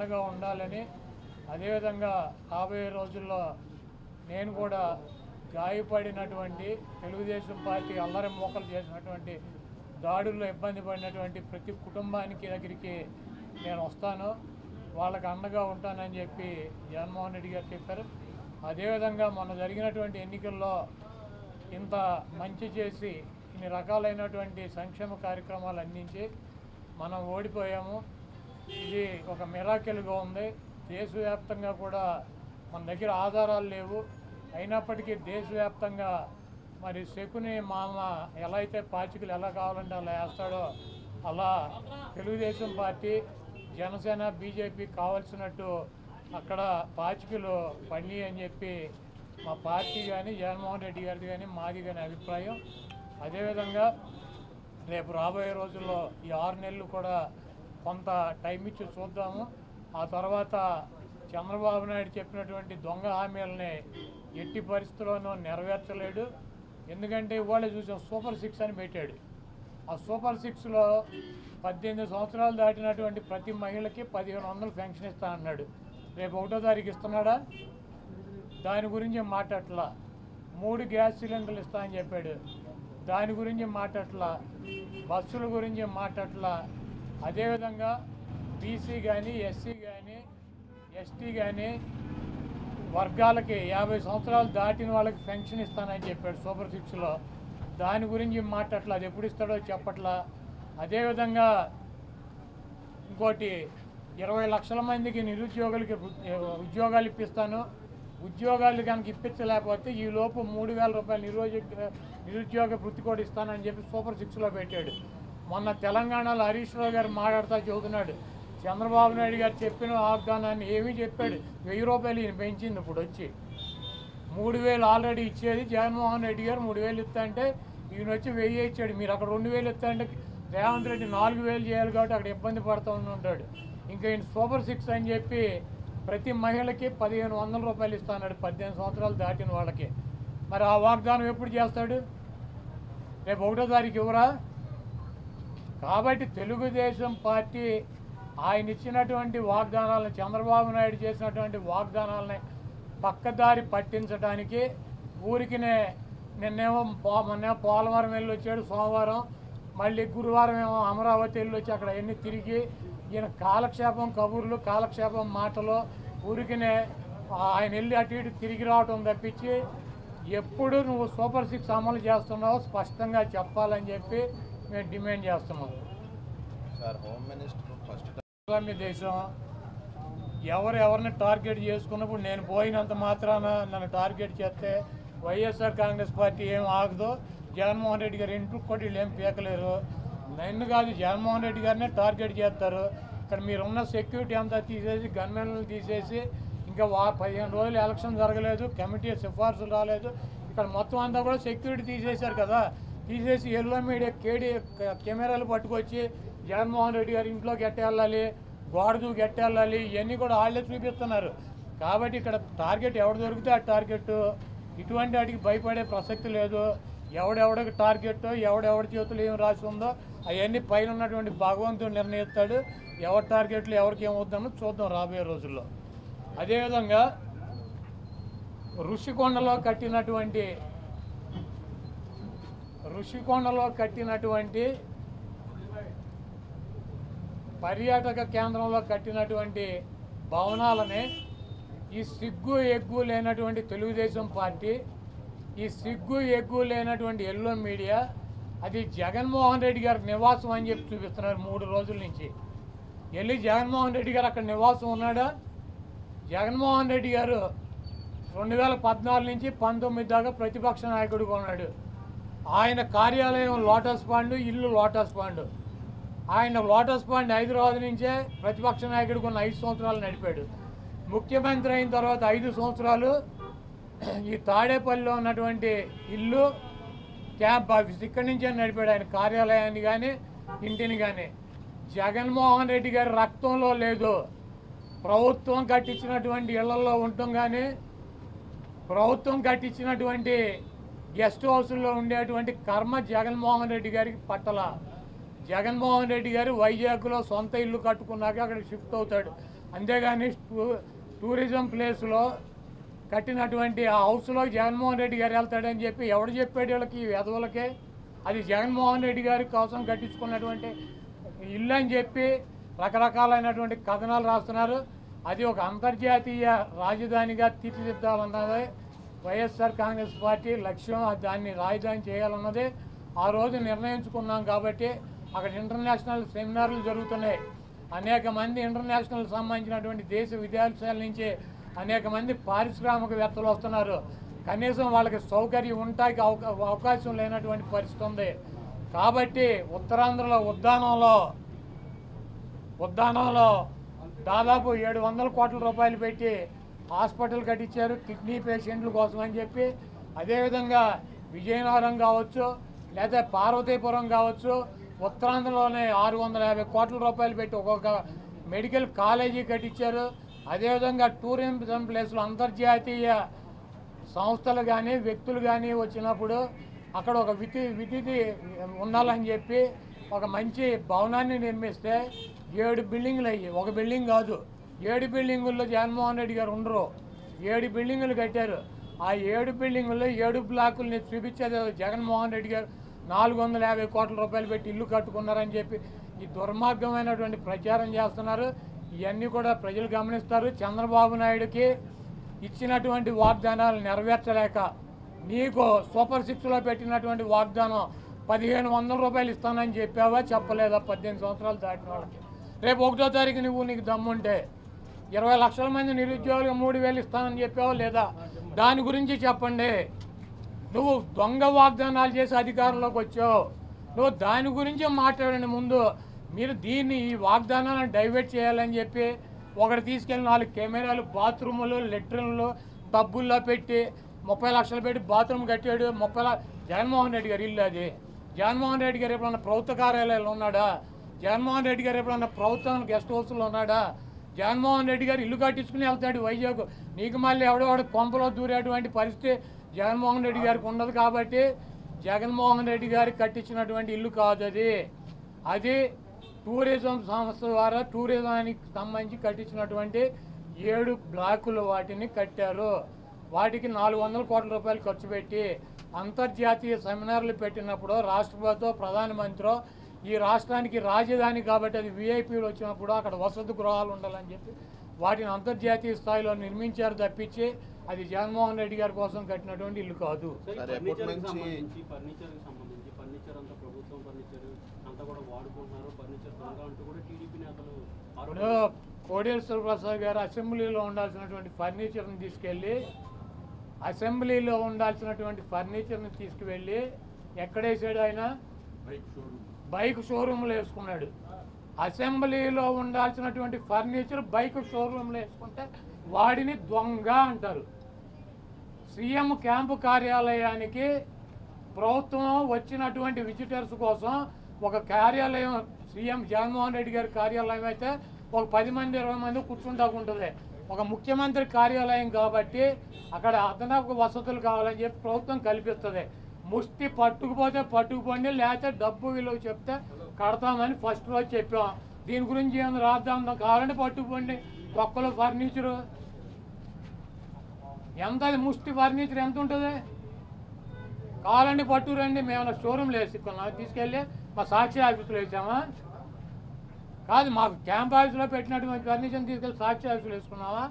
అండగా ఉండాలని, అదేవిధంగా రాబోయే రోజుల్లో నేను కూడా గాయపడినటువంటి తెలుగుదేశం పార్టీ అల్లరి మోకలు చేసినటువంటి దాడుల్లో ఇబ్బంది పడినటువంటి ప్రతి కుటుంబానికి దగ్గరికి నేను వస్తాను, వాళ్ళకి అండగా ఉంటానని చెప్పి జగన్మోహన్ రెడ్డి గారు చెప్పారు. అదేవిధంగా మొన్న జరిగినటువంటి ఎన్నికల్లో ఇంత మంచి చేసి ఇన్ని రకాలైనటువంటి సంక్షేమ కార్యక్రమాలు అందించి మనం ఓడిపోయాము. ఇది ఒక మిరాకిల్గా ఉంది. దేశవ్యాప్తంగా కూడా మన దగ్గర ఆధారాలు లేవు, అయినప్పటికీ దేశవ్యాప్తంగా మరి శకుని మామ ఎలా అయితే పాచికలు ఎలా కావాలంటే అలా వేస్తాడో అలా తెలుగుదేశం పార్టీ, జనసేన, బీజేపీ కావాల్సినట్టు అక్కడ పాచికలు పడి అని చెప్పి మా పార్టీ కానీ జగన్మోహన్ రెడ్డి గారిది కానీ మాది కానీ అభిప్రాయం. అదేవిధంగా రేపు రాబోయే రోజుల్లో ఈ 6 నెలలు కూడా కొంత టైం ఇచ్చి చూద్దాము. ఆ తర్వాత చంద్రబాబు నాయుడు చెప్పినటువంటి దొంగ హామీలని ఎట్టి పరిస్థితుల్లోనూ నెరవేర్చలేడు. ఎందుకంటే ఇవాళ చూసాం సూపర్ 6 అని పెట్టాడు. ఆ సూపర్ 6లో 18 సంవత్సరాలు దాటినటువంటి ప్రతి మహిళకి 1500 పెన్షన్ ఇస్తా అన్నాడు. రేపు 1వ తారీఖు ఇస్తున్నాడా? దాని గురించి మాట్లాడట్లా. 3 గ్యాస్ సిలిండర్లు ఇస్తా అని చెప్పాడు, దాని గురించి మాట్లాడట్లా. బస్సుల గురించి మాట్లాడట్లా. అదేవిధంగా బీసీ కానీ, ఎస్సీ కానీ, ఎస్టీ కానీ వర్గాలకి 50 సంవత్సరాలు దాటిన వాళ్ళకి పెన్షన్ ఇస్తానని చెప్పాడు సూపర్ 6లో, దాని గురించి మాట్లాడట్లా. అది ఎప్పుడు ఇస్తాడో చెప్పట్లా. అదేవిధంగా ఇంకోటి 20 లక్షల మందికి నిరుద్యోగులకి ఉద్యోగాలు ఇప్పిస్తాను, ఉద్యోగాలు కనుక ఇప్పించలేకపోతే ఈ లోపు 3000 రూపాయలు నిరుద్యోగ వృత్తి కూడా ఇస్తానని చెప్పి సూపర్ 6లో పెట్టాడు. మొన్న తెలంగాణలో హరీష్ రావు గారు మాట్లాడుతూ చెబుతున్నాడు, చంద్రబాబు నాయుడు గారు చెప్పిన వాగ్దానాన్ని ఏమీ చెప్పాడు. 1000 రూపాయలు ఈయన పెంచింది. ఇప్పుడు వచ్చి 3000 ఆల్రెడీ ఇచ్చేది జగన్మోహన్ రెడ్డి గారు 3000 ఇస్తా అంటే ఈయన వచ్చి 1000 ఇచ్చాడు. మీరు అక్కడ 2000 ఇస్తా అంటే రేవంత్ రెడ్డి 4000 చేయాలి కాబట్టి అక్కడ ఇబ్బంది పడుతూ ఉంటాడు. ఇంకా ఈయన సూపర్ 6 అని చెప్పి ప్రతి మహిళకి 1500 రూపాయలు ఇస్తాడు 18 సంవత్సరాలు దాటిన వాళ్ళకి. మరి ఆ వాగ్దానం ఎప్పుడు చేస్తాడు? రేపు 1వ తారీఖు ఇవ్వరా? కాబట్టి తెలుగుదేశం పార్టీ ఆయన ఇచ్చినటువంటి వాగ్దానాలను, చంద్రబాబు నాయుడు చేసినటువంటి వాగ్దానాలని పక్కదారి పట్టించడానికి ఊరికినే మొన్నేమో పోలవరం వెళ్ళి వచ్చాడు సోమవారం, మళ్ళీ గురువారం ఏమో అమరావతి వెళ్ళి వచ్చి అక్కడ ఎన్ని తిరిగి ఈయన కాలక్షేపం కబుర్లు, కాలక్షేపం మాటలు, ఊరికినే ఆయన వెళ్ళి అటు ఇటు తిరిగి రావటం తప్పించి ఎప్పుడు నువ్వు సూపర్ 6 అమలు చేస్తున్నావో స్పష్టంగా చెప్పాలని చెప్పి మేము డిమాండ్ చేస్తున్నాం. దేశం ఎవరిని టార్గెట్ చేసుకున్నప్పుడు నేను పోయినంత మాత్రాన నన్ను టార్గెట్ చేస్తే వైఎస్ఆర్ కాంగ్రెస్ పార్టీ ఏం ఆగదు. జగన్మోహన్ రెడ్డి గారు ఇంటికి కూడా వీళ్ళు ఏం పీకలేరు. నన్ను కాదు జగన్మోహన్ రెడ్డి గారినే టార్గెట్ చేస్తారు. ఇక్కడ మీరున్న సెక్యూరిటీ అంతా తీసేసి, గన్మెన్లు తీసేసి, ఇంకా 15 రోజులు ఎలక్షన్ జరగలేదు, కమిటీ సిఫార్సులు రాలేదు, ఇక్కడ మొత్తం అంతా కూడా సెక్యూరిటీ తీసేశారు కదా. తీసేసి ఎల్లో మీడియా కెమెరాలు పట్టుకొచ్చి జగన్మోహన్ రెడ్డి గారి ఇంట్లోకి ఎట్టేళ్ళాలి, గోడ దూకి ఎట్టేళ్ళాలి, ఇవన్నీ కూడా వాళ్ళే చూపిస్తున్నారు. కాబట్టి ఇక్కడ టార్గెట్ ఎవడు దొరికితే ఆ టార్గెట్, ఇటువంటి వాటికి భయపడే ప్రసక్తి లేదు. ఎవడెవడికి టార్గెట్, ఎవడెవడి చేతులు ఏం రాసి ఉందో అవన్నీ పైన ఉన్నటువంటి భగవంతుడు నిర్ణయిస్తాడు. ఎవరి టార్గెట్లు ఎవరికి ఏమవుతుందో చూద్దాం రాబోయే రోజుల్లో. అదేవిధంగా ఋషికొండలో కట్టినటువంటి పర్యాటక కేంద్రంలో కట్టినటువంటి భవనాలని ఈ సిగ్గు ఎగ్గు లేనటువంటి తెలుగుదేశం పార్టీ, ఈ సిగ్గు ఎగ్గు లేనటువంటి ఎల్లో మీడియా అది జగన్మోహన్ రెడ్డి గారి నివాసం అని చెప్పి చూపిస్తున్నారు 3 రోజుల నుంచి. వెళ్ళి జగన్మోహన్ రెడ్డి గారు అక్కడ నివాసం ఉన్నాడా? జగన్మోహన్ రెడ్డి గారు 2014 నుంచి 19 దాకా ప్రతిపక్ష నాయకుడిగా ఉన్నాడు. ఆయన కార్యాలయం లోటస్ పాండ్, ఇల్లు లోటస్ పాండ్. ఆయన లోటస్ పాండ్ హైదరాబాద్ నుంచే ప్రతిపక్ష నాయకుడికి ఉన్న 5 సంవత్సరాలు నడిపాడు. ముఖ్యమంత్రి అయిన తర్వాత 5 సంవత్సరాలు ఈ తాడేపల్లిలో ఉన్నటువంటి ఇల్లు, క్యాంప్ ఆఫీస్ ఇక్కడి నుంచే నడిపాడు ఆయన కార్యాలయాన్ని కానీ ఇంటిని కానీ. జగన్మోహన్ రెడ్డి గారి రక్తంలో లేదు. ప్రభుత్వం కట్టించినటువంటి ఇళ్లలో ఉండటం కానీ, ప్రభుత్వం కట్టించినటువంటి గెస్ట్ హౌస్లో ఉండేటువంటి కర్మ జగన్మోహన్ రెడ్డి గారికి పట్టల. జగన్మోహన్ రెడ్డి గారు వైజాగ్లో సొంత ఇల్లు కట్టుకున్నాక అక్కడ షిఫ్ట్ అవుతాడు. అంతేగాని టూరిజం ప్లేస్లో కట్టినటువంటి ఆ హౌస్లో జగన్మోహన్ రెడ్డి గారు వెళ్తాడని చెప్పి ఎవడు చెప్పాడు వీళ్ళకి వెధవులకే? అది జగన్మోహన్ రెడ్డి గారి కోసం కట్టించుకున్నటువంటి ఇల్లు అని చెప్పి రకరకాలైనటువంటి కథనాలు రాస్తున్నారు. అది ఒక అంతర్జాతీయ రాజధానిగా తీర్చిదిద్దాలన్నదే వైఎస్ఆర్ కాంగ్రెస్ పార్టీ లక్ష్యం. దాన్ని రాజధాని చేయాలన్నదే ఆ రోజు నిర్ణయించుకున్నాం. కాబట్టి అక్కడ ఇంటర్నేషనల్ సెమినార్లు జరుగుతున్నాయి. అనేక మంది ఇంటర్నేషనల్ సంబంధించినటువంటి దేశ విదేశాల నుంచి అనేక మంది పారిశ్రామికవేత్తలు వస్తున్నారు. కనీసం వాళ్ళకి సౌకర్యం ఉంటానికి అవకాశం లేనటువంటి పరిస్థితి ఉంది. కాబట్టి ఉత్తరాంధ్రలో ఉద్దానంలో దాదాపు 700 కోట్ల రూపాయలు పెట్టి హాస్పిటల్ కట్టించారు కిడ్నీ పేషెంట్ల కోసం అని చెప్పి. అదేవిధంగా విజయనగరం కావచ్చు లేదా పార్వతీపురం కావచ్చు, ఉత్తరాంధ్రలోనే 650 కోట్ల రూపాయలు పెట్టి ఒక్కొక్క మెడికల్ కాలేజీ కట్టించారు. అదేవిధంగా టూరిజం ప్లేస్లో అంతర్జాతీయ సంస్థలు కానీ వ్యక్తులు కానీ వచ్చినప్పుడు అక్కడ ఒక విధి ఉండాలని చెప్పి ఒక మంచి భవనాన్ని నిర్మిస్తే 7 బిల్డింగులు అయ్యి, ఒక బిల్డింగ్ కాదు 7 బిల్డింగుల్లో జగన్మోహన్ రెడ్డి గారు ఉండరు. 7 బిల్డింగులు కట్టారు. ఆ 7 బిల్డింగుల్లో 7 బ్లాకుల్ని చూపించేది జగన్మోహన్ రెడ్డి గారు 450 కోట్ల రూపాయలు పెట్టి ఇల్లు కట్టుకున్నారని చెప్పి ఈ దుర్మార్గమైనటువంటి ప్రచారం చేస్తున్నారు. ఇవన్నీ కూడా ప్రజలు గమనిస్తారు. చంద్రబాబు నాయుడుకి ఇచ్చినటువంటి వాగ్దానాలు నెరవేర్చలేక నీకు సూపర్ 6లో పెట్టినటువంటి వాగ్దానం 1500 రూపాయలు ఇస్తానని చెప్పావా? చెప్పలేదా? 18 సంవత్సరాలు దాటిన వాళ్ళకి రేపు 1వ తారీఖు నీకు దమ్ముంటే 20 లక్షల మంది నిరుద్యోగులకు 3000 ఇస్తానని చెప్పావా లేదా? దాని గురించి చెప్పండి. నువ్వు దొంగ వాగ్దానాలు చేసి అధికారంలోకి వచ్చావు. నువ్వు దాని గురించి మాట్లాడండి. ముందు మీరు ఈ వాగ్దానాలను డైవర్ట్ చేయాలని చెప్పి ఒకటి తీసుకెళ్ళి 4 కెమెరాలు బాత్రూములు లెట్రిన్లు టబ్బుల్లో పెట్టి 30 లక్షలు పెట్టి బాత్రూమ్ కట్టాడు. జగన్మోహన్ రెడ్డి గారు ఇల్లు అది. జగన్మోహన్ రెడ్డి గారు ఎప్పుడన్నా ప్రభుత్వ కార్యాలయాలు ఉన్నాడా? జగన్మోహన్ రెడ్డి గారు ఎప్పుడన్నా ప్రభుత్వం గెస్ట్ హౌస్లో ఉన్నాడా? జగన్మోహన్ రెడ్డి గారు ఇల్లు కట్టించుకుని వెళ్తాడు వైజాగ్. నీకు మళ్ళీ ఎవడో కొంపలో దూరేటువంటి పరిస్థితి జగన్మోహన్ రెడ్డి గారికి ఉండదు. కాబట్టి జగన్మోహన్ రెడ్డి గారికి కట్టించినటువంటి ఇల్లు కాదు అది టూరిజం సంస్థ ద్వారా టూరిజానికి సంబంధించి కట్టించినటువంటి 7 బ్లాకులు వాటిని కట్టారు. వాటికి 400 కోట్ల రూపాయలు ఖర్చు పెట్టి అంతర్జాతీయ సెమినార్లు పెట్టినప్పుడు రాష్ట్రపతితో ప్రధానమంత్రి ఈ రాష్ట్రానికి రాజధాని కాబట్టి అది విఐపీలు వచ్చినప్పుడు అక్కడ వసతి గృహాలు ఉండాలని చెప్పి వాటిని అంతర్జాతీయ స్థాయిలో నిర్మించారు తప్పించి అది జగన్మోహన్ రెడ్డి గారి కోసం కట్టినటువంటి ఇల్లు కాదు. ఇప్పుడు కోడేశ్వర ప్రసాద్ గారు అసెంబ్లీలో ఉండాల్సినటువంటి ఫర్నిచర్ని తీసుకువెళ్ళి ఎక్కడేసాడు? ఆయన బైక్ షోరూమ్లో వేసుకున్నాడు. అసెంబ్లీలో ఉండాల్సినటువంటి ఫర్నిచర్ బైక్ షోరూమ్లో వేసుకుంటే వాడిని దొంగ అంటారు. సీఎం క్యాంపు కార్యాలయానికి ప్రభుత్వం వచ్చినటువంటి విజిటర్స్ కోసం ఒక కార్యాలయం సీఎం జగన్మోహన్ రెడ్డి గారి కార్యాలయం అయితే ఒక 10 మంది 20 మంది కూర్చుంటాకుంటుంది. ఒక ముఖ్యమంత్రి కార్యాలయం కాబట్టి అక్కడ అదనపు వసతులు కావాలని చెప్పి ప్రభుత్వం కల్పిస్తుంది. ముష్టి పట్టుకుపోతే పట్టుకుపోండి, లేకపోతే డబ్బు విలువ చెప్తే కడతామని ఫస్ట్ రోజు చెప్పాం. దీని గురించి ఏమైనా రాద్దాం కావాలంటే పట్టుకుపోండి. ఒక్కలో ఫర్నిచరు ఎంత? ముష్టి ఫర్నిచర్ ఎంత ఉంటుంది? కావాలండి పట్టుకురండి. మేము షోరూమ్లో వేసుకున్నాం, తీసుకెళ్ళి మా సాక్షి ఆఫీసులో వేసామా? కాదు, మాకు క్యాంప్ ఆఫీసులో పెట్టినటువంటి ఫర్నిచర్ని తీసుకెళ్ళి సాక్షి ఆఫీసులో వేసుకున్నావా?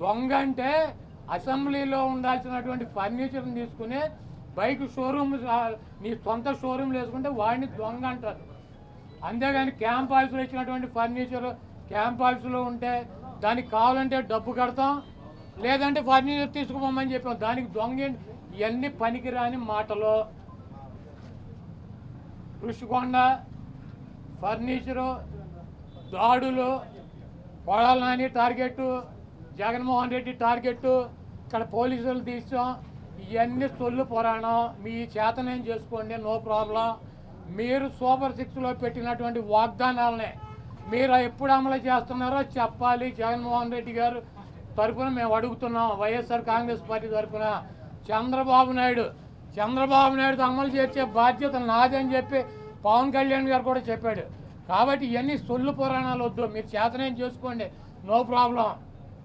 దొంగ అంటే అసెంబ్లీలో ఉండాల్సినటువంటి ఫర్నిచర్ని తీసుకుని బైక్ షోరూమ్ నీ సొంత షోరూమ్లు వేసుకుంటే వాడిని దొంగ అంటారు. అంతేగాని క్యాంప్ ఆఫీసులో ఇచ్చినటువంటి ఫర్నిచర్ క్యాంప్ ఆఫీసులో ఉంటే దానికి కావాలంటే డబ్బు కడతాం, లేదంటే ఫర్నిచర్ తీసుకుపోమని చెప్పాం. దానికి దొంగ ఇవన్నీ పనికిరాని మాటలు. ఋషికొండ ఫర్నిచరు దాడులు, కొడాల నాని టార్గెట్, జగన్మోహన్ రెడ్డి టార్గెట్, ఇక్కడ పోలీసులు తీసాం. ఇవన్నీ సొల్లు పురాణం. మీ చేతనేం చేసుకోండి, నో ప్రాబ్లం. మీరు సూపర్ 6లో పెట్టినటువంటి వాగ్దానాలనే మీరు ఎప్పుడు అమలు చేస్తున్నారో చెప్పాలి. జగన్మోహన్ రెడ్డి గారు తరఫున మేము అడుగుతున్నాం. వైఎస్ఆర్ కాంగ్రెస్ పార్టీ తరఫున చంద్రబాబు నాయుడు అమలు చేసే బాధ్యత నాదని చెప్పి పవన్ కళ్యాణ్ గారు కూడా చెప్పాడు. కాబట్టి ఇవన్నీ సొల్లు పురాణాలు వద్దు. మీరు చేతనేం చేసుకోండి, నో ప్రాబ్లం.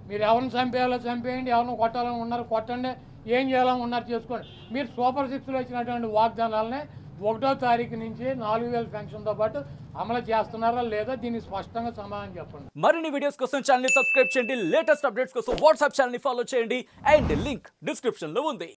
మీరు ఎవరిని చంపేయాలో చంపేయండి, ఎవరిని కొట్టాలని ఉన్నారు కొట్టండి, ఏం చేయాలని ఉన్నారు చేసుకోండి. మీరు సూపర్ 6లో ఇచ్చినటువంటి వాగ్దానాలనే 1వ తారీఖు నుంచి 4000 పెన్షన్తో పాటు అమలు చేస్తున్నారా లేదా దీనికి స్పష్టంగా సమాధానం చెప్పండి. మరిన్ని వీడియోస్ కోసం ఛానల్ ని సబ్స్క్రైబ్ చేయండి, లేటెస్ట్ అప్డేట్స్ కోసం వాట్సాప్ ఛానల్ ని ఫాలో చేయండి అండ్ లింక్ డిస్క్రిప్షన్ లో ఉంది.